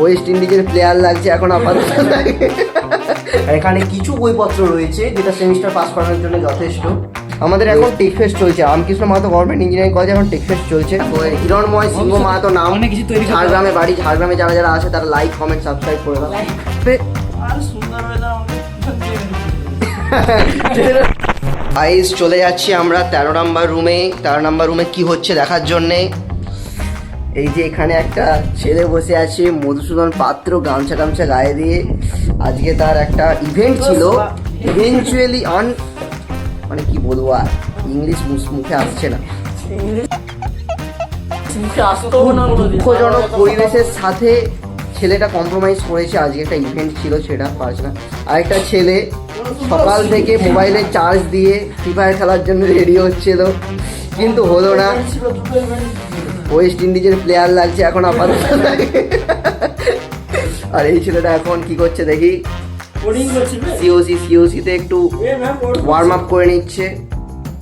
West ইন্ডিজের player লাগছে এখন আপাতত। এখানে কিছু বইপত্র রয়েছে যেটা সেমিস্টার পাস করানোর জন্য যথেষ্ট। আমাদের এখন টেকফেস্ট চলছে, রামকৃষ্ণ মাহাতো গভর্নমেন্ট ইঞ্জিনিয়ারিং কলেজে এখন টেকফেস্ট চলছে। হিরণময় সিংহ মাহাতো নাম, ঝাড়গ্রামে বাড়ি। ঝাড়গ্রামে যারা যারা আছে তারা লাইক কমেন্ট সাবস্ক্রাইব করে দাও। গাইস চলে যাচ্ছি আমরা 13 নম্বর রুমে। 13 নম্বর রুমে কি হচ্ছে দেখার জন্যে। এই যে এখানে একটা ছেলে বসে আছে, মধুসূদন পাত্র, গামছা টামছা গায়ে দিয়ে। আজকে তার একটা ইভেন্ট ছিল। ইভেনচুয়ালি মানে কি বলবো আর, ইংলিশ মুখে আসছে না। দুঃখজনক পরিবেশের সাথে ছেলেটা কম্প্রোমাইজ করেছে। আজকে একটা ইভেন্ট ছিল, সেটা পারছে না। আরেকটা ছেলে সকাল থেকে মোবাইলে চার্জ দিয়ে ফ্রি ফায়ার খেলার জন্য রেডি হচ্ছিল, কিন্তু হলো না। ওয়েস্ট ইন্ডিজের প্লেয়ার লাগছে এখন আপাতত। আর এই ছেলেটা এখন কি করছে দেখি, সিওসিতে একটু ওয়ার্ম আপ করে নিচ্ছে।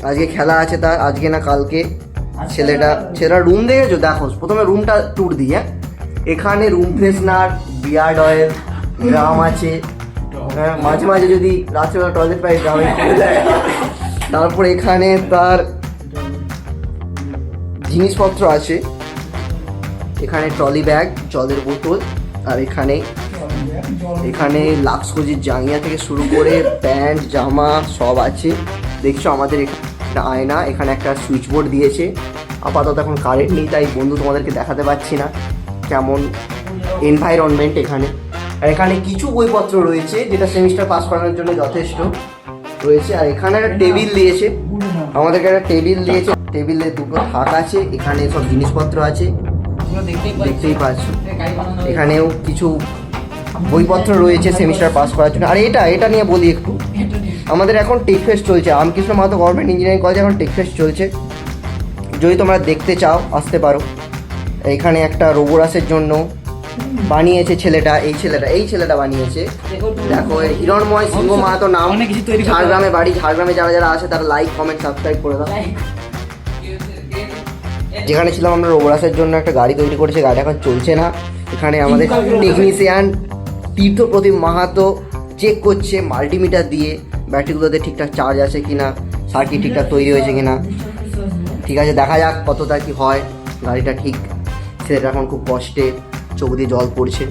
আজকে খেলা আছে তার, আজকে না কালকে। ছেলেটা রুম দেখেছো? দেখো প্রথমে রুমটা ট্যুর দিয়ে। এখানে room freshener, beard oil, drum আছে। হ্যাঁ, মাঝে মাঝে যদি রাত্রেবেলা টয়লেট পাই ড্রামে খুলে দেয়। তারপর এখানে তার জিনিসপত্র আছে। এখানে ট্রলি ব্যাগ, জলের বোতল, আর এখানে লাক্সকোজির জাঙ্গিয়া থেকে শুরু করে প্যান্ট জামা সব আছে। দেখছো আমাদের এখানে আয়না, এখানে একটা সুইচ বোর্ড দিয়েছে। আপাতত এখন কারেন্ট নেই, তাই বন্ধু তোমাদেরকে দেখাতে পারছি না কেমন এনভায়রনমেন্ট এখানে। আর এখানে কিছু বইপত্র রয়েছে যেটা সেমিস্টার পাস করানোর জন্য যথেষ্ট রয়েছে। আর এখানে একটা টেবিল দিয়েছে, আমাদেরকে একটা টেবিল দিয়েছে। টেবিলে দুটো থাক আছে, এখানে সব জিনিসপত্র আছে দেখতেই পাচ্ছ। এখানেও কিছু বইপত্র রয়েছে সেমিস্টার পাস করার জন্য। আর এটা নিয়ে বলি একটু, আমাদের এখন টেকফেস্ট চলছে। রামকৃষ্ণ মাহাতো গভর্নমেন্ট ইঞ্জিনিয়ারিং কলেজে এখন টেকফেস্ট চলছে। যদি তোমরা দেখতে চাও আসতে পারো। এখানে একটা রোবোরাসের জন্য বানিয়েছে ছেলেটা, এই ছেলেটা বানিয়েছে। দেখো হিরণময় সিংহ মাহাতো নাম, ঝাড়গ্রামে বাড়ি। ঝাড়গ্রামে যারা যারা আছে তারা লাইক কমেন্ট সাবস্ক্রাইব করে দাও। যেখানে ছিলাম আমরা রোবোরাসের জন্য একটা গাড়ি তৈরি করেছে, গাড়ি এখন চলছে না। এখানে আমাদের টেকনিশিয়ান তীর্থপ্রতিম মাহাতো চেক করছে মাল্টিমিটার দিয়ে ব্যাটারিগুলোতে ঠিকঠাক চার্জ আছে কিনা, সার্কিট ঠিকঠাক তৈরি হয়েছে কিনা। ঠিক আছে, দেখা যাক কতটা কি হয়। গাড়িটা ঠিক, ছেলেটা এখন খুব কষ্টে, চোখ দিয়ে জল পড়ছে।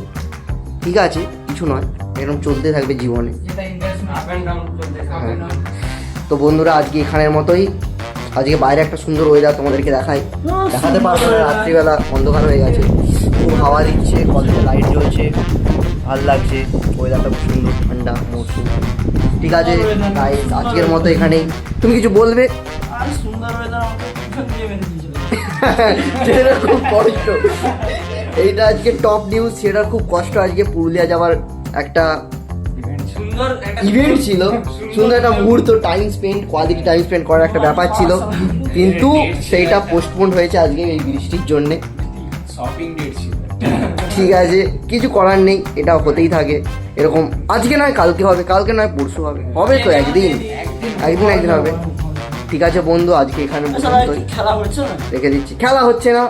ঠিক আছে, কিছু নয়, এরকম চলতে থাকবে জীবনে। হ্যাঁ, তো বন্ধুরা আজকে এখানের মতোই। আজকে বাইরে একটা সুন্দর ওয়েদার তোমাদেরকে দেখাতে পারবো না, রাত্রিবেলা অন্ধকার হয়ে গেছে, খুব হাওয়া দিচ্ছে, কলেজে লাইট জ্বলছে, ভাল লাগছে। ওয়েদারটা খুব সুন্দর, ঠান্ডা মৌসুম। ঠিক আছে তাই আজকের মতো এখানেই। তুমি কিছু বলবে? সেটা খুব কষ্ট, এইটা আজকে টপ নিউজ। সেটা খুব কষ্ট। আজকে পুরুলিয়া যাওয়ার একটা ইভেন্ট ছিল, সুন্দর একটা মুহূর্ত, কোয়ালিটি টাইম স্পেন্ড করার একটা ব্যাপার ছিল, কিন্তু সেইটা পোস্টপোন হয়েছে আজকে এই বৃষ্টির জন্যে। ঠিক আছে, কিছু করার নেই, এটা হতেই থাকে এরকম। আজকে নয় কালকে হবে, কালকে নয় পরশু হবে, হবে তো একদিন হবে। ঠিক আছে বন্ধু, আজকে এখানে রেখে দিচ্ছি। খেলা হচ্ছে না,